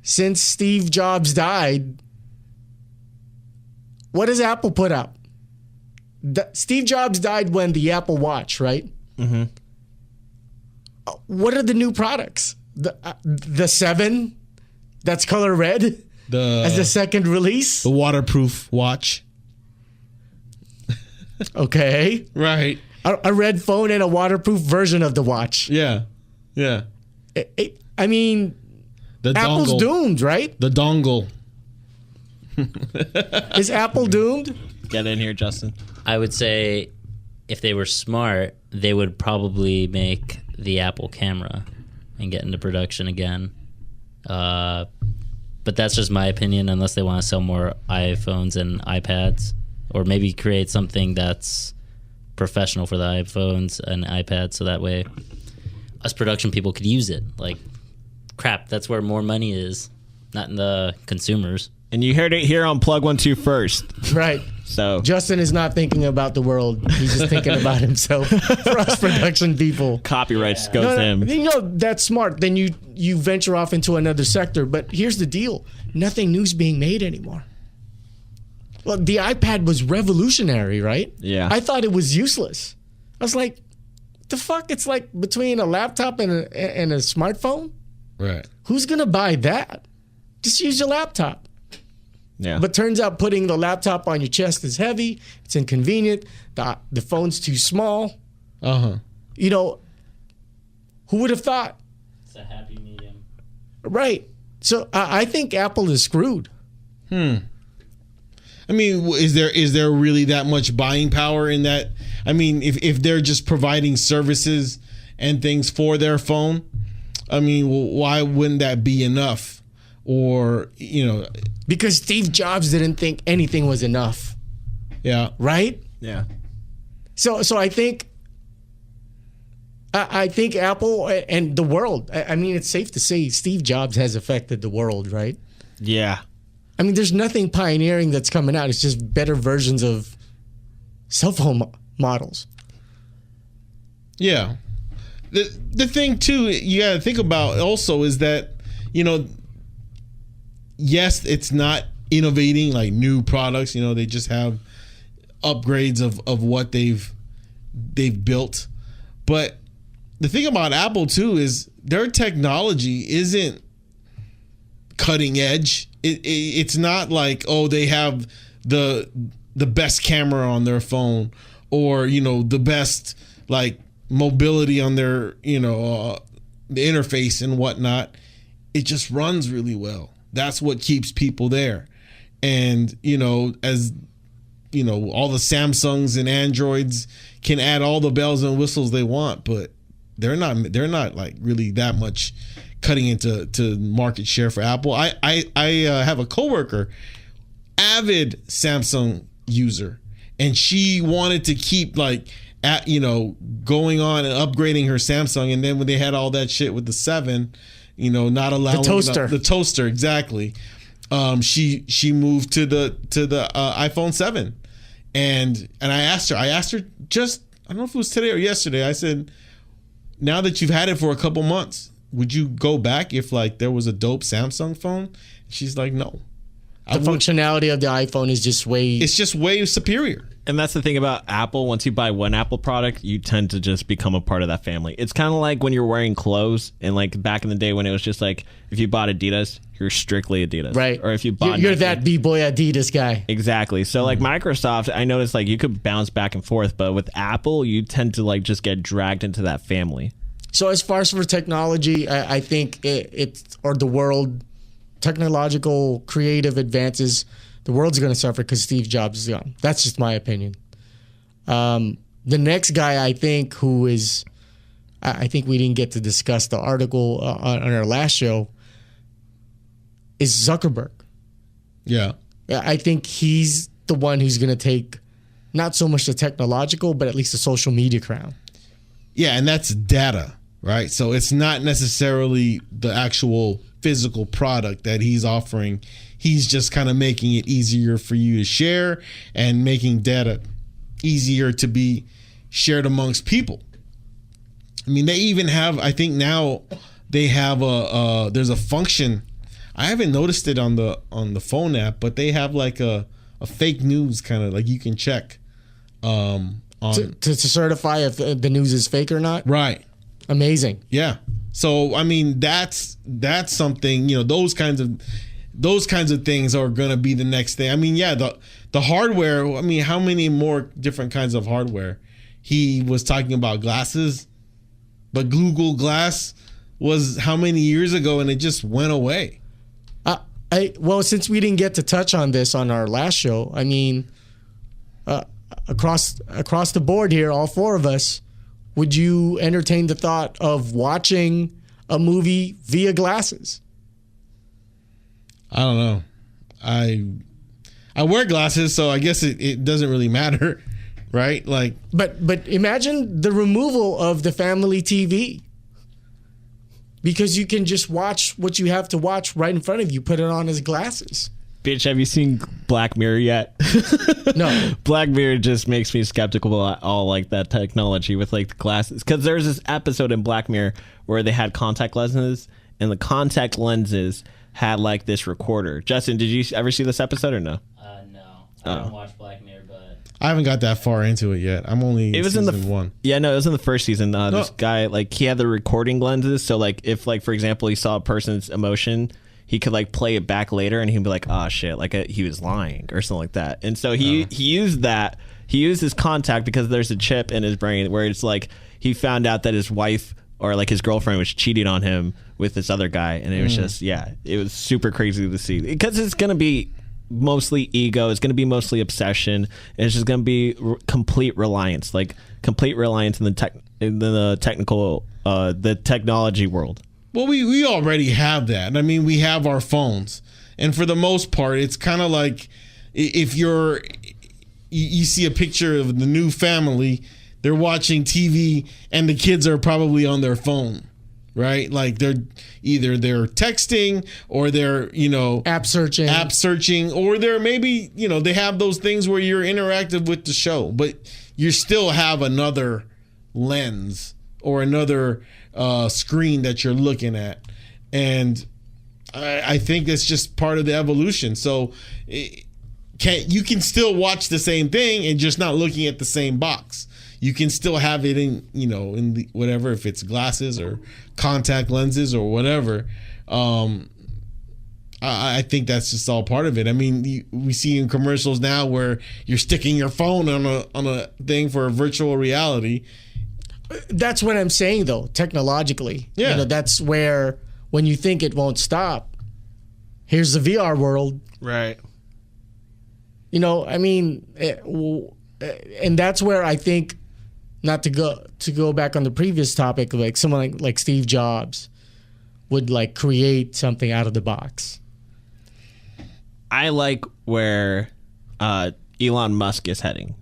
since Steve Jobs died, what does Apple put out? Steve Jobs died when the Apple Watch, right? Mm-hmm. What are the new products? The 7 that's color red as the second release? The waterproof watch. Okay. Right. A red phone and a waterproof version of the watch. Yeah. Yeah. I mean, Apple's doomed, right? The dongle. Is Apple doomed? Get in here, Justin. I would say if they were smart, they would probably make the Apple camera and get into production again. But that's just my opinion, unless they want to sell more iPhones and iPads, or maybe create something that's professional for the iPhones and iPads, so that way us production people could use it. Like, crap, that's where more money is, not in the consumers. And you heard it here on PlugOneTwo first. Right. So Justin is not thinking about the world. He's just thinking about himself. For us production people. Copyright goes to him. You know, that's smart. Then you venture off into another sector. But here's the deal. Nothing new's being made anymore. Well, the iPad was revolutionary, right? Yeah. I thought it was useless. I was like, the fuck? It's like between a laptop and a smartphone? Right. Who's going to buy that? Just use your laptop. Yeah. But turns out putting the laptop on your chest is heavy. It's inconvenient. The phone's too small. Uh-huh. You know, who would have thought? It's a happy medium. Right. So I think Apple is screwed. I mean, is there really that much buying power in that? I mean, if they're just providing services and things for their phone, I mean, why wouldn't that be enough? Or, you know, because Steve Jobs didn't think anything was enough. Yeah. Right? Yeah. So I think Apple and the world, I mean, it's safe to say Steve Jobs has affected the world, right? Yeah. I mean, there's nothing pioneering that's coming out. It's just better versions of cell phone models. Yeah. The thing, too, you got to think about also is that, you know, yes, it's not innovating like new products. You know, they just have upgrades of what they've built. But the thing about Apple, too, is their technology isn't cutting edge. It's not like, oh, they have the best camera on their phone, or, you know, the best like mobility on their, you know, the interface and whatnot. It just runs really well. That's what keeps people there. And, you know, as you know, all the Samsungs and Androids can add all the bells and whistles they want, but they're not like really that much cutting into market share for Apple. I have a coworker, avid Samsung user, and she wanted to keep like going on and upgrading her Samsung, and then when they had all that shit with the 7, you know, not allowing the toaster exactly. She moved to the iPhone 7, and I asked her just, I don't know if it was today or yesterday. I said, now that you've had it for a couple months, would you go back if like there was a dope Samsung phone? She's like, no. The functionality of the iPhone is just way superior. And that's the thing about Apple. Once you buy one Apple product, you tend to just become a part of that family. It's kind of like when you're wearing clothes, and like back in the day when it was just like, if you bought Adidas, you're strictly Adidas. Right. Or if you bought You're that B-boy Adidas guy. Exactly. So like Microsoft, I noticed like you could bounce back and forth, but with Apple, you tend to like just get dragged into that family. So as far as for technology, I think the world, technological, creative advances, the world's going to suffer because Steve Jobs is gone. That's just my opinion. The next guy I think I think we didn't get to discuss the article on our last show, is Zuckerberg. Yeah. I think he's the one who's going to take not so much the technological, but at least the social media crown. Yeah, and that's data, right? So it's not necessarily the actual physical product that he's offering. He's just kind of making it easier for you to share and making data easier to be shared amongst people. I mean, they even have, I think now they have there's a function. I haven't noticed it on the phone app, but they have like a fake news kind of like you can check on to certify if the news is fake or not. Right. Amazing. Yeah. So I mean that's something, you know, those kinds of things are going to be the next thing. I mean, yeah, the hardware, I mean, how many more different kinds of hardware? He was talking about glasses, but Google Glass was how many years ago, and it just went away. Well, since we didn't get to touch on this on our last show, I mean, across the board here, all four of us, would you entertain the thought of watching a movie via glasses? I don't know. I wear glasses, so I guess it doesn't really matter, right? Like, but imagine the removal of the family TV. Because you can just watch what you have to watch right in front of you. Put it on as glasses. Bitch, have you seen Black Mirror yet? No. Black Mirror just makes me skeptical about all like that technology with like the glasses. Because there's this episode in Black Mirror where they had contact lenses, and the contact lenses had like this recorder. Justin, did you ever see this episode or no? No. I haven't watched Black Mirror, but I haven't got that far into it yet. I'm only it was season in the one. Yeah, no, it was in the first season. This guy, like, he had the recording lenses, so like if like for example he saw a person's emotion, he could like play it back later, and he'd be like, oh shit, like he was lying or something like that. And so he used that. He used his contact because there's a chip in his brain where it's like he found out that his wife or like his girlfriend was cheating on him with this other guy, and it was just it was super crazy to see, because it's gonna be mostly ego, it's gonna be mostly obsession, and it's just gonna be complete reliance in the technical the technology world. Well, we already have that. I mean, we have our phones, and for the most part, it's kind of like if you see a picture of the new family, they're watching TV, and the kids are probably on their phone, right? Like they're texting, or they're, you know, app searching, or they're maybe, you know, they have those things where you're interactive with the show, but you still have another lens or another screen that you're looking at. And I think that's just part of the evolution. So you can still watch the same thing and just not looking at the same box. You can still have it in, you know, in the whatever, if it's glasses or contact lenses or whatever. I think that's just all part of it. I mean, we see in commercials now where you're sticking your phone on a thing for a virtual reality. That's what I'm saying, though, technologically. Yeah. You know, that's where, when you think it won't stop, here's the VR world. Right. You know, I mean, and that's where I think, not to go back on the previous topic, like someone like Steve Jobs would like create something out of the box. I like where Elon Musk is heading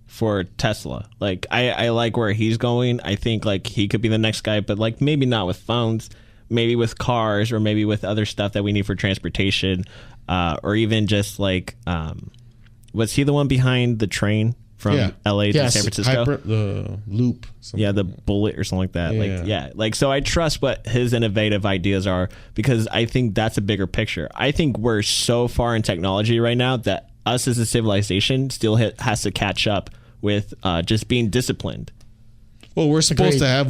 for Tesla. Like I like where he's going. I think like he could be the next guy, but like maybe not with phones, maybe with cars, or maybe with other stuff that we need for transportation, or even just like was he the one behind the train from LA to San Francisco? The loop. Yeah, the bullet or something like that. Like so I trust what his innovative ideas are, because I think that's a bigger picture. I think we're so far in technology right now that us as a civilization still has to catch up with just being disciplined. Well, we're supposed to have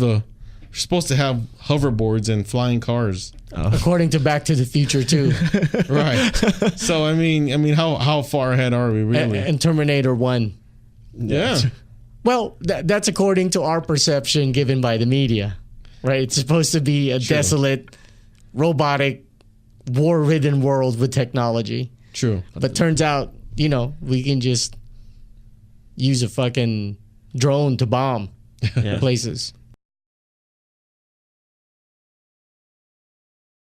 hoverboards and flying cars. According to Back to the Future too. Right. So I mean how far ahead are we really? And Terminator 1. Yeah. Well, that's according to our perception given by the media, right? It's supposed to be a desolate, robotic, war-ridden world with technology. True. But turns out, you know, we can just use a fucking drone to bomb places.